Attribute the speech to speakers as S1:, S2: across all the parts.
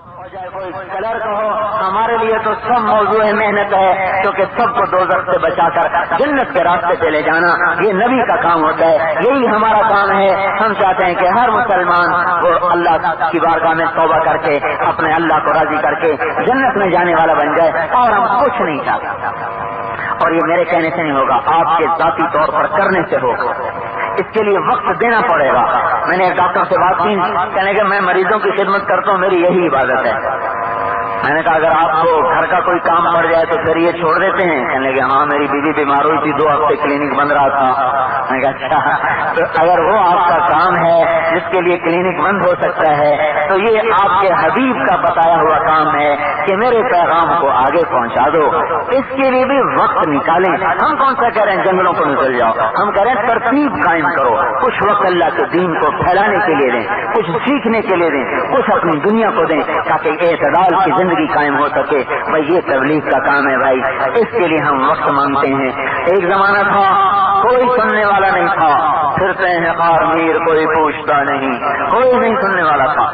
S1: ہو جائے کوئی کلر کا ہو، ہمارے لیے تو سب موضوع محنت ہے، کیونکہ سب کو دوزخ سے بچا کر جنت کے راستے پہ لے جانا یہ نبی کا کام ہوتا ہے، یہی ہمارا کام ہے۔ ہم چاہتے ہیں کہ ہر مسلمان وہ اللہ کی بارگاہ میں توبہ کر کے اپنے اللہ کو راضی کر کے جنت میں جانے والا بن جائے، اور ہم کچھ نہیں چاہتے۔ اور یہ میرے کہنے سے نہیں ہوگا، آپ کے ذاتی طور پر کرنے سے ہوگا، اس کے لیے وقت دینا پڑے گا۔ میں نے ایک ڈاکٹر سے بات کی، کہنے کہ میں مریضوں کی خدمت کرتا ہوں، میری یہی عبادت ہے۔ میں نے کہا اگر آپ کو گھر کا کوئی کام پڑ جائے تو پھر یہ چھوڑ دیتے ہیں؟ کہنے لگے ہاں میری بیوی بیمار ہوئی تھی، 2 ہفتے کلینک بند رہا تھا۔ میں نے کہا اچھا، تو اگر وہ آپ کا کام ہے جس کے لیے کلینک بند ہو سکتا ہے، تو یہ آپ کے حبیب کا بتایا ہوا کام ہے کہ میرے پیغام کو آگے پہنچا دو، اس کے لیے بھی وقت نکالیں۔ ہم کون سا کہہ رہے ہیں جنگلوں کو نکل جاؤ، ہم کہہ رہے ہیں ترتیب قائم کرو، کچھ وقت اللہ کے دین کو پھیلانے کے لیے دیں، کچھ سیکھنے کے لیے دیں، کچھ اپنی دنیا کو دیں، تاکہ اعتدال کی زندگی قائم ہو سکے۔ بھائی یہ تبلیغ کا کام ہے بھائی، اس کے لیے ہم وقت مانگتے ہیں۔ ایک زمانہ تھا کوئی سننے والا نہیں تھا، پھرتے ہیں خار میر کوئی پوچھتا نہیں، کوئی نہیں سننے والا تھا۔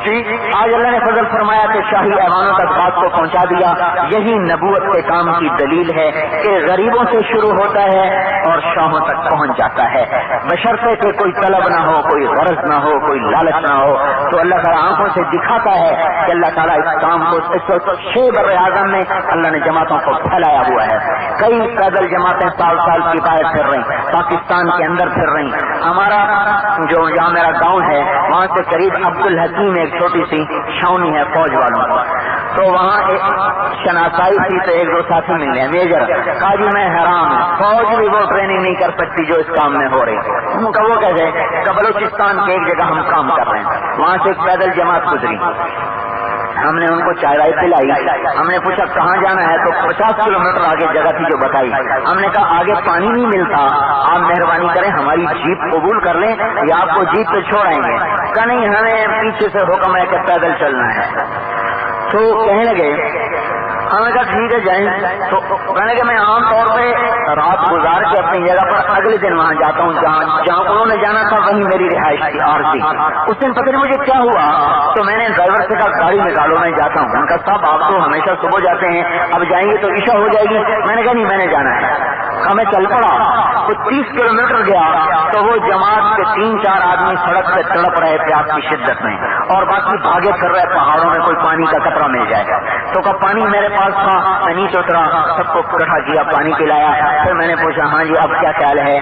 S1: آج اللہ نے فضل فرمایا کہ شاہی ایوانوں تک بات کو پہنچا دیا۔ یہی نبوت کے کام کی دلیل ہے کہ غریبوں سے شروع ہوتا ہے اور شاہوں تک پہنچ جاتا ہے، بشرطے کہ کوئی طلب نہ ہو، کوئی غرض نہ ہو، کوئی لالچ نہ ہو۔ تو اللہ تعالیٰ آنکھوں سے دکھاتا ہے کہ اللہ تعالیٰ اس کام کو اس وقت 6 بر اعظم میں اللہ نے جماعتوں کو پھیلایا ہوا ہے۔ کئی پیدل جماعتیں سال کی باہر پھر رہی، پاکستان کے اندر پھر رہی۔ ہمارا جو جہاں میرا گاؤں ہے وہاں سے قریب عبد الحکیم ایک چھوٹی سی چھاونی ہے فوج والوں کو، تو وہاں ایک شناسائی تھی، تو 1-2 ساتھی مل گئے میجر، کہا جی میں حیران ہوں، فوج بھی وہ ٹریننگ نہیں کر سکتی جو اس کام میں ہو رہی۔ ان کا وہ کہتے ہیں کہ بلوچستان کی ایک جگہ ہم کام کر رہے ہیں، وہاں سے ایک پیدل جماعت گزری، ہم نے ان کو چائے وائے پلائی، ہم نے پوچھا کہاں جانا ہے، تو 50 کلومیٹر آگے جگہ تھی جو بتائی۔ ہم نے کہا آگے پانی نہیں ملتا، آپ مہربانی کریں ہماری جیپ قبول کر لیں یا آپ کو جیپ پہ چھوڑائیں گے؟ کہ نہیں ہمیں پیچھے سے حکم ہے کہ پیدل چلنا ہے۔ تو کہنے لگے ہم نے کہا ٹھیک ہے جائیں۔ تو کہنے کہ میں عام طور پہ رات گزار کے اپنی جگہ پر اگلے دن وہاں جاتا ہوں جہاں انہوں نے جانا تھا، وہیں میری رہائش تھی عارضی۔ اس دن پتہ نہیں مجھے کیا ہوا، تو میں نے ڈرائیور سے کہا گاڑی نکالو میں جاتا ہوں۔ ان کا صاحب آپ تو ہمیشہ صبح جاتے ہیں، اب جائیں گے تو عشاء ہو جائے گی۔ میں نے کہا نہیں میں نے جانا ہے۔ میں چل پڑا، وہ 30 کلومیٹر گیا تو وہ جماعت کے 3-4 آدمی سڑک پہ تڑپ رہے پیاس کی شدت میں، اور باقی بھاگے پھر رہے پہاڑوں میں کوئی پانی کا قطرہ مل جائے۔ تو کہا پانی میرے پاس تھا، میں نیچے اترا، سب کو اکٹھا کیا، پانی پلایا۔ پھر میں نے پوچھا ہاں جی اب کیا خیال ہے؟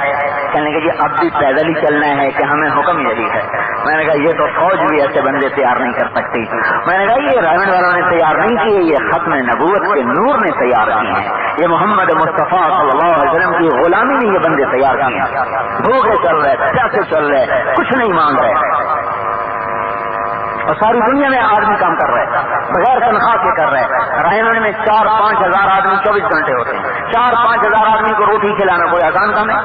S1: کہنے کہ جی اب بھی پیدل ہی چلنا ہے کہ ہمیں حکم یہی ہے۔ میں نے کہا یہ تو فوج بھی ایسے بندے تیار نہیں کر سکتی۔ میں نے کہا یہ رائمنڈ والوں نے تیار نہیں کیے، یہ ختم نبوت کے نور نے تیار کیے ہیں، یہ محمد مصطفیٰ صلی اللہ علیہ وسلم کی غلامی نے یہ بندے تیار کیے ہیں۔ بھوکے چل رہے، پیاسے چل رہے، کچھ نہیں مانگ رہے، اور ساری دنیا میں آدمی کام کر رہے ہیں بغیر تنخواہ کے کر رہے ہیں۔ رائمنڈ میں 4-5 ہزار آدمی 24 گھنٹے ہوتے ہیں، 4-5 ہزار آدمی کو روٹی کھلانا کوئی آسان کام ہے؟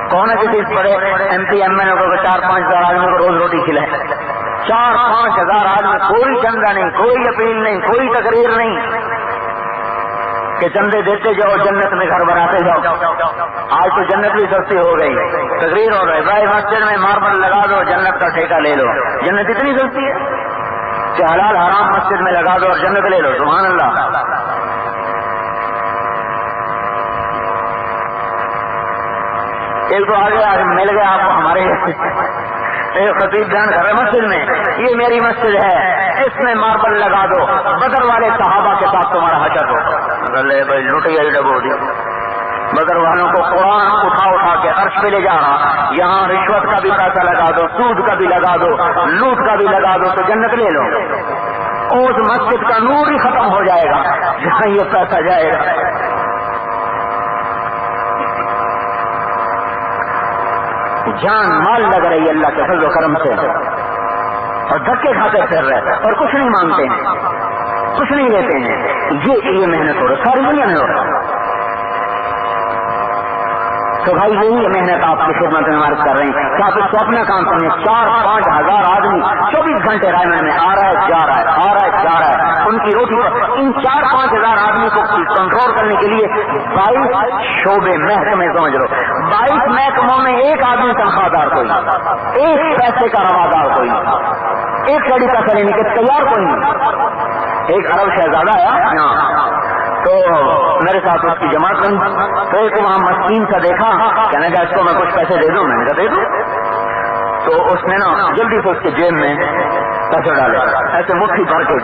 S1: کون ہے کسی بڑے M P M L A کو 4-5 ہزار آدمی کو روز روٹی کھلائے؟ 4-5 ہزار آدمی، کوئی چندہ نہیں، کوئی اپیل نہیں، کوئی تقریر نہیں کہ چندے دیتے جاؤ جنت میں گھر بناتے جاؤ۔ آج تو جنت بھی سستی ہو گئی، تقریر ہو رہی بھائی مسجد میں ماربل لگا دو جنت کا ٹھیکہ لے لو۔ جنت اتنی سستی ہے کہ حلال حرام مسجد میں لگا دو اور جنت لے لو، سبحان اللہ۔ ایک تو آگے مل گیا آپ کو ہمارے ایک خطیب جان گھر مسجد میں، یہ میری مسجد ہے، اس میں ماربل لگا دو، بدر والے صحابہ کے ساتھ تمہارا حشر ہو۔ بھائی لٹیا ہی ڈبو دی، بدر والوں کو قرآن اٹھا کے عرش پہ لے جا رہا، یہاں رشوت کا بھی پیسہ لگا دو، سود کا بھی لگا دو، لوٹ کا بھی لگا دو تو جنت لے لو۔ اس مسجد کا نور ہی ختم ہو جائے گا جہاں یہ پیسہ جائے گا۔ جان مال لگ رہی ہے اللہ کے فضل و کرم سے، اور دھکے کھاتے پھر رہے اور کچھ نہیں مانگتے ہیں، کچھ نہیں لیتے ہیں۔ یہ محنت ہو رہا ساری دنیا میں ہو رہا۔ تو بھائی یہی محنت آپ کی خدمت میں عمارت کر رہے ہیں کہ آپ اس کو اپنا کام سمجھیں۔ 4-5 ہزار آدمی 24 گھنٹے رائمنڈ میں آ رہا ہے جا رہا ہے، آ رہا ہے جا رہا ہے، ان کی روٹی پر ان 4-5 ہزار آدمی کو کنٹرول کرنے کے لیے 22 شعبے محکمے سمجھ لو، 22 محکموں میں ایک آدمی تنخواہ دار کوئی، ایک پیسے کا روادار کوئی، ایک سڑی پیسہ لینے کے تیار کوئی نہیں. ایک عرب شہزادہ آیا تو میرے ساتھ اس کی جماعت بنی. تو ایک وہاں مسکین سا دیکھا, کہنے کا اس کو میں کچھ پیسے دے دوں. میں نے کہا دے دوں. تو اس نے نا جلدی سے اس کے جیب میں پیسے ڈالے, ایسے مٹھی بھر کے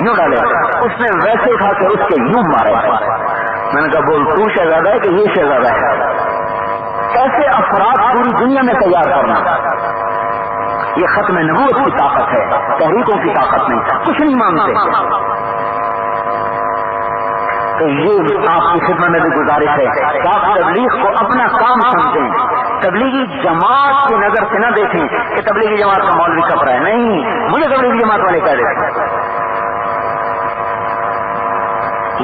S1: یوں ڈالے. اس نے ویسے اٹھا کے اس کے یوں مارے. میں نے کہا بول تو شہزادہ ہے کہ یہ شہزادہ ہے؟ ایسے افراد پوری دنیا میں تیار کرنا, یہ ختم نبوت کی طاقت ہے, تحریکوں کی طاقت نہیں. کچھ نہیں مانگتے. تو یہ آپ کی خدمت میں بھی گزارش ہے کہ آپ تبلیغ کو اپنا کام سمجھیں. تبلیغی جماعت کی نظر سے نہ دیکھیں کہ تبلیغی جماعت کا مولوی کپ رہا ہے. نہیں, مجھے تبلیغی جماعت والے کہہ دیتے.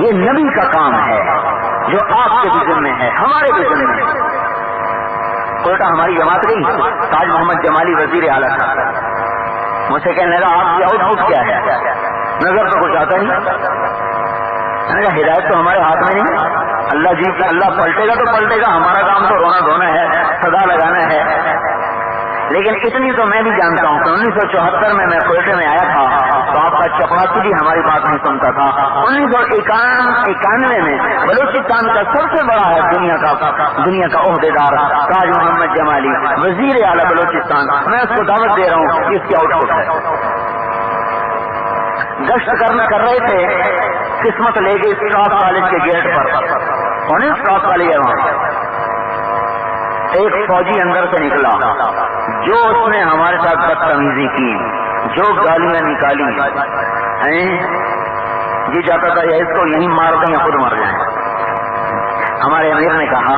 S1: یہ نبی کا کام ہے جو آپ کے بھی ذمہ ہے, ہمارے بھی ذمہ ہے. کوئٹہ ہماری جماعت گئی, تاج محمد جمالی وزیر اعلیٰ تھا. مجھ سے کہنے لگا آپ کی آؤٹ پٹ کیا ہے؟ نظر تو کچھ آتا نہیں. میں نے کہا ہدایت تو ہمارے ہاتھ میں نہیں. اللہ جی اللہ پلٹے گا تو پلٹے گا, ہمارا کام تو رونا دھونا ہے, سدا لگانا ہے. لیکن اتنی تو میں بھی جانتا ہوں کہ 1974 میں کوئٹے میں آیا تھا تو آپ کا چپراسی بھی ہماری بات نہیں سنتا تھا. 1991 میں بلوچستان کا سب سے بڑا ہے دنیا کا عہدیدار تاج محمد جمالی وزیر اعلیٰ بلوچستان. میں اس کو دعوت دے رہا ہوں کہ اس کی آؤٹ پٹ ہے. گشت کر رہے تھے, قسمت لے گئی اسٹاف کالج کے گیٹ پر. کون اسٹاف کالج ہے وہاں؟ ایک فوجی اندر سے نکلا, جو اس نے ہمارے ساتھ بدتمیزی کی, جو گالیاں نکالی, یہ چاہتا تھا یا اس کو یہیں مار دیں یا خود مر جائیں. ہمارے امیر نے کہا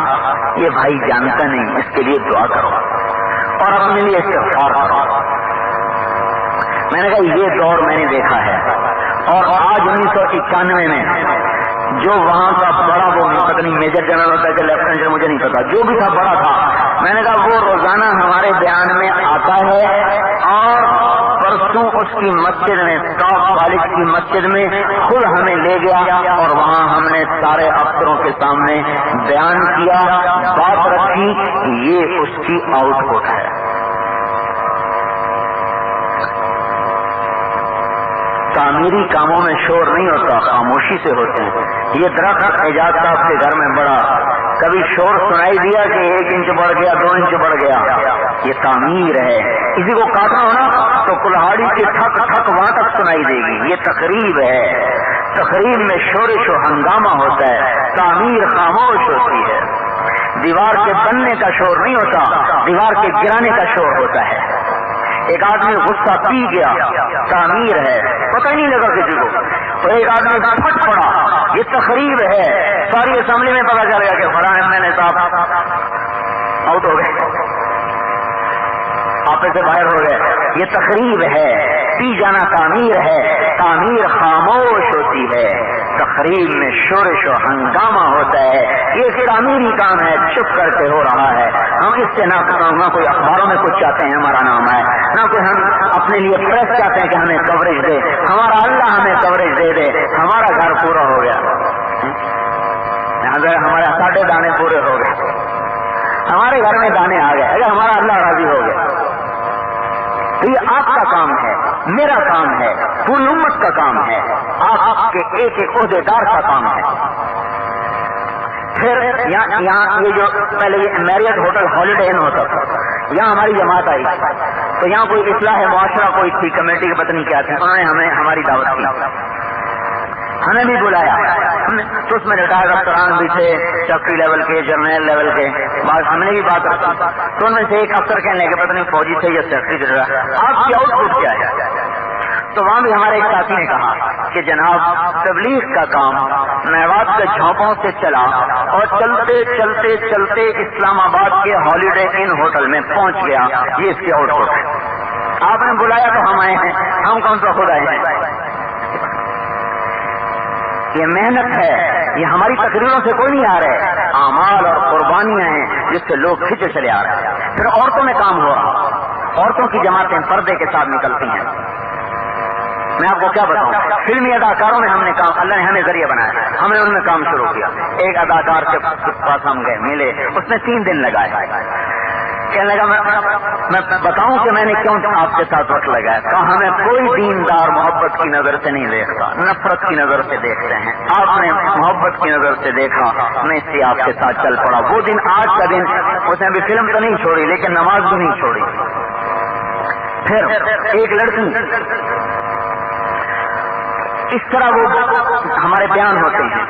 S1: یہ بھائی جانتا نہیں, اس کے لیے دعا کرو اور اپنے لیے استغفار کرو. میں نے کہا یہ دور میں نے دیکھا ہے, اور آج 1991 میں جو وہاں کا بڑا, وہ پتہ نہیں میجر جنرل ہوتا ہے کہ لیفٹیننٹ جنرل, مجھے نہیں پتا, جو بھی تھا بڑا تھا. میں نے کہا وہ روزانہ ہمارے بیان میں آتا ہے, اور پرسوں اس کی مسجد میں, اسٹاف کالج کی مسجد میں خود ہمیں لے گیا, اور وہاں ہم نے سارے افسروں کے سامنے بیان کیا, بات رکھی. یہ اس کی آؤٹ پٹ ہے. تعمیری کاموں میں شور نہیں ہوتا, خاموشی سے ہوتے ہیں. یہ درخت اعجاز صاحب کے گھر میں بڑا, کبھی شور سنائی دیا کہ 1 انچ بڑھ گیا, 2 انچ بڑھ گیا. یہ تعمیر ہے. کسی کو کاٹنا ہونا تو کلہاڑی کی ٹھک ٹھک وہاں تک سنائی دے گی. یہ تقریب ہے. تقریب میں شورش و ہنگامہ ہوتا ہے, تعمیر خاموش ہوتی ہے. دیوار کے بننے کا شور نہیں ہوتا, دیوار کے گرانے کا شور ہوتا ہے. ایک آدمی غصہ پی گیا, تعمیر ہے, پتہ ہی نہیں لگا کسی کو. اور ایک آدمی پھٹ پڑا, یہ تقریب ہے. ساری اسمبلی میں پتا چل گیا کہ فلاں ایم ایل اے صاحب آؤٹ ہو گئے, آپے سے باہر ہو گئے. یہ تقریب ہے. پی جانا تعمیر ہے. تعمیر خاموش ہوتی ہے, تقریب میں شورش و ہنگامہ ہوتا ہے. یہ تعمیری کام ہے, چپ کر کے ہو رہا ہے. ہم اس سے نہ کوئی اخباروں میں کچھ چاہتے ہیں ہمارا نام ہے, نہ کوئی ہم اپنے لیے پریس چاہتے ہیں کہ ہمیں کوریج دے. ہمارا اللہ ہمیں کوریج دے دے, ہمارا گھر پورا ہو گیا. اگر ہمارے 7 دانے پورے ہو گئے, ہمارے گھر میں دانے آ گئے, اگر ہمارا اللہ راضی ہو گیا. تو یہ آپ کا کام ہے, میرا کام ہے, پوری امت کا کام ہے, آپ کے ایک ایک عہدیدار کا کام ہے. پھر یہاں یہ جو پہلے یہ میریٹ ہوٹل ہالیڈے ان ہوتا تھا, یہاں ہماری جماعت آئی تو یہاں کوئی اصلاح معاشرہ کوئی تھی, کمیٹی کے پتہ نہیں کیا تھے, انہوں نے ہمیں ہماری دعوت کی, ہمیں بھی بلایا. تو اس میں ریٹائرڈ افسران بھی تھے, چوکی لیول کے, جرنیل لیول کے. بعد ہم نے بھی بات رکھی تو ان میں سے ایک افسر کہنے لگے پتہ نہیں فوجی تھے یا سیکٹری تھے, آپ کی آؤٹ پٹ کیا ہے؟ تو وہاں بھی ہمارے ایک ساتھی نے کہا کہ جناب تبلیغ کا کام میوات کے جھونپوں سے چلا اور چلتے چلتے چلتے اسلام آباد کے ہالیڈے ان ہوٹل میں پہنچ گیا. یہ اس کی آؤٹ پٹ ہے. آپ نے بلایا تو ہم آئے ہیں, ہم کون سا خود آئے ہیں. یہ محنت ہے, یہ ہماری تقریروں سے کوئی نہیں آ رہے, اعمال اور قربانیاں ہیں جس سے لوگ کھینچے چلے آ رہے ہیں. پھر عورتوں میں کام ہو رہا, عورتوں کی جماعتیں پردے کے ساتھ نکلتی ہیں. میں آپ کو کیا بتاؤں, فلمی اداکاروں میں ہم نے کام, اللہ نے ہمیں ذریعہ بنایا, ہم نے ان میں کام شروع کیا. ایک اداکار کے پاس ہم گئے, ملے, اس نے 3 دن لگائے. کہنے لگا میں بتاؤں کہ میں نے کیوں آپ کے ساتھ وقت لگایا؟ کہا ہمیں کوئی دیندار محبت کی نظر سے نہیں دیکھتا، نفرت کی نظر سے دیکھتے ہیں، آپ نے محبت کی نظر سے دیکھا، میں اس لیے آپ کے ساتھ چل پڑا۔ وہ دن آج کا دن، اس نے ابھی فلم تو نہیں چھوڑی لیکن نماز بھی نہیں چھوڑی۔ پھر ایک لڑکی، اس طرح وہ ہمارے بیان ہوتے ہیں،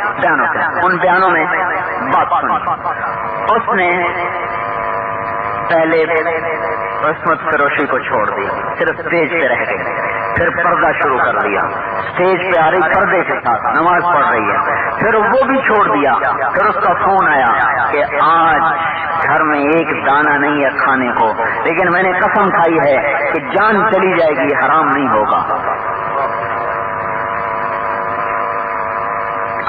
S1: ان بیانوں میں بات سنی، اس نے پہلے عصمت فروشی کو چھوڑ دی، صرف اسٹیج پہ رہ گئی، پھر پردہ شروع کر دیا، اسٹیج پہ آ رہی پردے کے ساتھ نماز پڑھ رہی ہے، پھر وہ بھی چھوڑ دیا۔ پھر اس کا فون آیا کہ آج گھر میں ایک دانہ نہیں ہے کھانے کو، لیکن میں نے قسم کھائی ہے کہ جان چلی جائے گی حرام نہیں ہوگا۔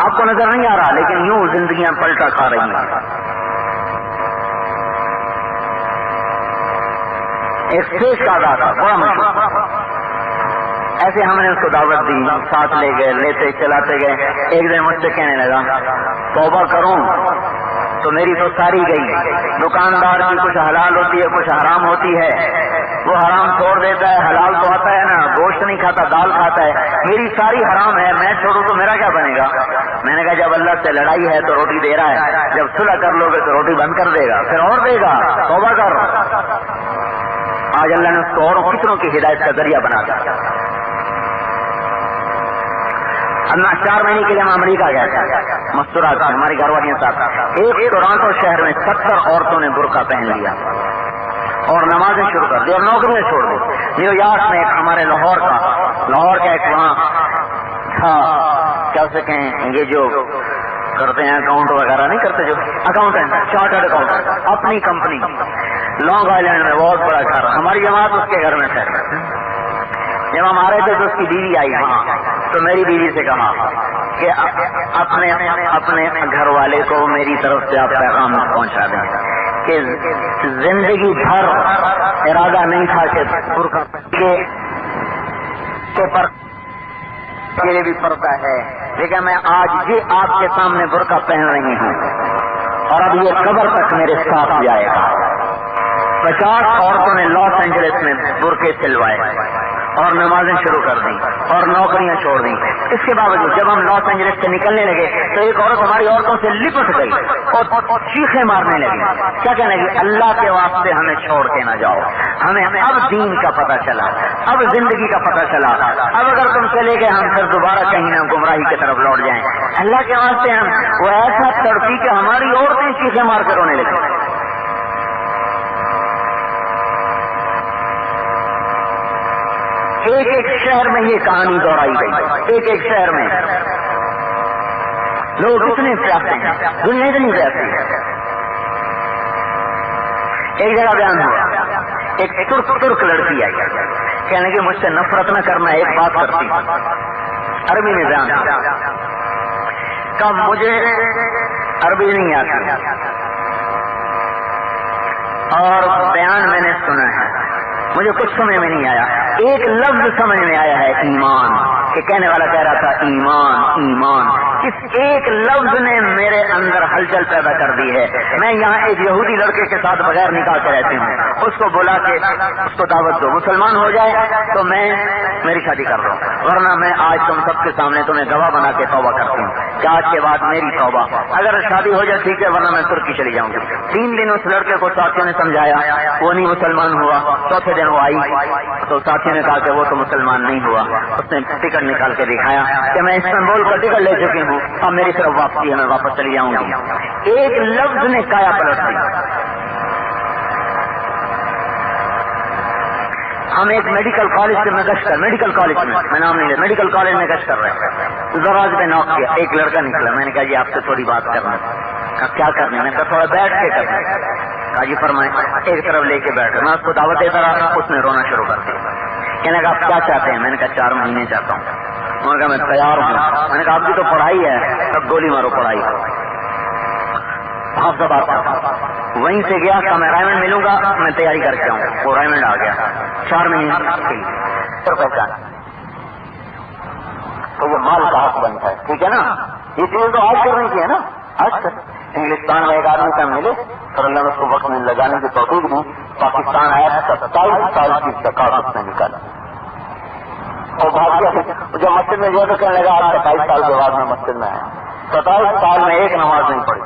S1: آپ کو نظر نہیں آ رہا لیکن یوں زندگیاں پلٹا کھا رہی ہیں۔ ایک اسٹیج کا ادا تھا بڑا مشہور، ایسے ہم نے اس کو دعوت دی، ساتھ لے گئے، لیتے چلاتے گئے۔ ایک دن مجھ سے کہنے لگا توبہ کروں تو میری تو ساری گئی، دکاندار کی کچھ حلال ہوتی ہے کچھ حرام ہوتی ہے، وہ حرام چھوڑ دیتا ہے، حلال تو آتا ہے نا، گوشت نہیں کھاتا دال کھاتا ہے، میری ساری حرام ہے، میں چھوڑوں تو میرا کیا بنے گا؟ میں نے کہا جب اللہ سے لڑائی ہے تو روٹی دے رہا ہے، جب صلح کر لو گے تو روٹی بند کر دے گا، پھر اور دے گا، توبہ کر۔ آج اللہ نے اس کو اور کتنوں کی ہدایت کا ذریعہ بنا دیا۔ اللہ 4 مہینے کے لیے ہم امریکہ گئے تھے، مستورات ہماری گھر والیاں ساتھ، ایک ٹورانٹو شہر میں 70 عورتوں نے برقع پہن لیا اور نمازیں شروع کر دی اور نوکریاں چھوڑ دی۔ نیو یارک میں ایک ہمارے لاہور کا ایک وہاں تھا، کیا اسے کہیں، یہ جو کرتے ہیں اکاؤنٹ وغیرہ نہیں کرتے، جو اکاؤنٹنٹ، چارٹرڈ اکاؤنٹنٹ، اپنی کمپنی، لانگ آئیلینڈ میں بہت بڑا گھر، ہماری جماعت اس کے گھر میں تھے۔ جب ہم آ رہے تھے تو اس کی بیوی آئی وہاں، تو میری بیوی سے کہا کہ اپنے گھر والے کو میری طرف سے آپ پیغام پہنچا دیں کہ زندگی بھر ارادہ نہیں تھا کہ برقع کے پر کے لیے بھی پڑتا ہے، لیکن میں آج یہ آپ کے سامنے برقع پہن رہی ہوں اور اب یہ قبر تک میرے ساتھ جائے گا۔ 50 عورتوں نے لاس اینجلس میں برقعے سلوائے اور نمازیں شروع کر دیں اور نوکریاں چھوڑ دیں۔ اس کے باوجود جب ہم لاس اینجلس سے نکلنے لگے تو ایک عورت ہماری عورتوں سے لپٹ گئی اور چیخیں مارنے لگی، کیا کہنے لگی؟ اللہ کے واسطے ہمیں چھوڑ کے نہ جاؤ، ہمیں اب دین کا پتہ چلا، اب زندگی کا پتہ چلا، اب اگر تم چلے گئے ہم پھر دوبارہ کہیں نہ گمراہی کی طرف لوٹ جائیں۔ اللہ کے واسطے ہم، وہ ایسا تڑپی کہ ہماری عورتیں چیخیں مار کر رونے لگی۔ ایک ایک شہر میں یہ کہانی دہرائی گئی، ایک ایک شہر میں لوگ اتنے پیاسے ہیں، دنیا اتنی پیاسی ہے۔ ایک جگہ بیان ہوا، ایک ترک لڑکی آئی، کہنے کہ مجھ سے نفرت نہ کرنا، ایک بات کرتی، عربی میں بیان ہوا، کہ مجھے عربی نہیں آتی اور بیان میں نے سنا ہے، مجھے کچھ سمجھ میں نہیں آیا، ایک لفظ سمجھ میں آیا ہے ایمان، کہ کہنے والا کہہ رہا تھا ایمان ایمان، اس ایک لفظ نے میرے اندر ہلچل پیدا کر دی ہے۔ میں یہاں ایک یہودی لڑکے کے ساتھ بغیر نکاح کے رہتی ہوں، اس کو بولا کہ اس کو دعوت دو، مسلمان ہو جائے تو میں میری شادی کر رہا ہوں، ورنہ میں آج تم سب کے سامنے تمہیں گواہ بنا کے توبہ کرتی ہوں کہ آج کے بعد میری توبہ، اگر شادی ہو جائے ٹھیک ہے ورنہ میں ترکی چلی جاؤں گی۔ 3 دن اس لڑکے کو ساتھیوں نے سمجھایا، وہ نہیں مسلمان ہوا۔ چوتھے دن وہ آئی تو ساتھیوں نے کہا کہ وہ تو مسلمان نہیں ہوا، اس نے ٹکٹ نکال کے دکھایا کہ میں استنبول کا ٹکٹ لے چکی ہوں، اب میری طرف واپسی ہے، میں واپس چلی جاؤں گی۔ ایک لفظ نے کایا پلٹ دی۔ ہم ایک میڈیکل کالج سے گشت کر، میڈیکل کالج میں نام نہیں لے، میڈیکل کالج میں گشت کر رہے ہیں، دروازے پہ نوک کیا، ایک لڑکا نکلا، میں نے کہا جی آپ سے تھوڑی بات کرنا۔ کیا کرنا؟ میں نے کہا تھوڑا بیٹھ کے کرنا۔ کہا جی فرمائیں۔ ایک طرف لے کے بیٹھ، میں اس کو دعوت دیتا رہا، اس نے رونا شروع کر دیا۔ کہنے لگا آپ کیا چاہتے ہیں؟ میں نے کہا 4 مہینے چاہتا ہوں۔ انہوں نے کہا میں تیار ہوں۔ میں نے کہا آپ کی تو پڑھائی ہے، اب گولی مارو پڑھائی کو۔ آپ سب آپ وہیں سے گیا کہ میں رائمنڈ ملوں گا، میں تیاری کر کے آؤں۔ وہ رائمنڈ آ گیا 4 مہینے پھر پہچانا تو وہ مال کا حق بنتا ہے، ٹھیک ہے نا؟ یہ چیز تو آج کرنے کی ہے نا، آج کر۔ انگلستان میں ایک آدمی کا ملے اور اللہ نے اس کو وقت میں لگانے کی توفیق دی پاکستان آیا 27 سال کی زکات اس نے نکالا اور بھاگ گیا. جب مسجد میں گیا تو کہنے لگا آپ 27 سال کے بعد میں مسجد میں آیا. 27 سال میں ایک نماز نہیں پڑھی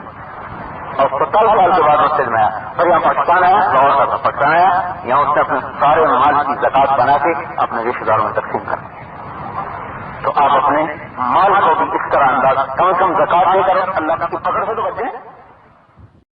S1: اور 27 سال کے بعد مسجد میں آیا. پھر یہاں پاکستان آیا, لاہور کا پاکستان آیا, یہاں اس نے اپنے سارے نماز کی زکات بنا کے اپنے رشتے داروں میں تقسیم کر. تو آپ اپنے مال کو بھی اس طرح انداز کم سے کم زکات دے کر اللہ کی پکڑ سے تو بچیں.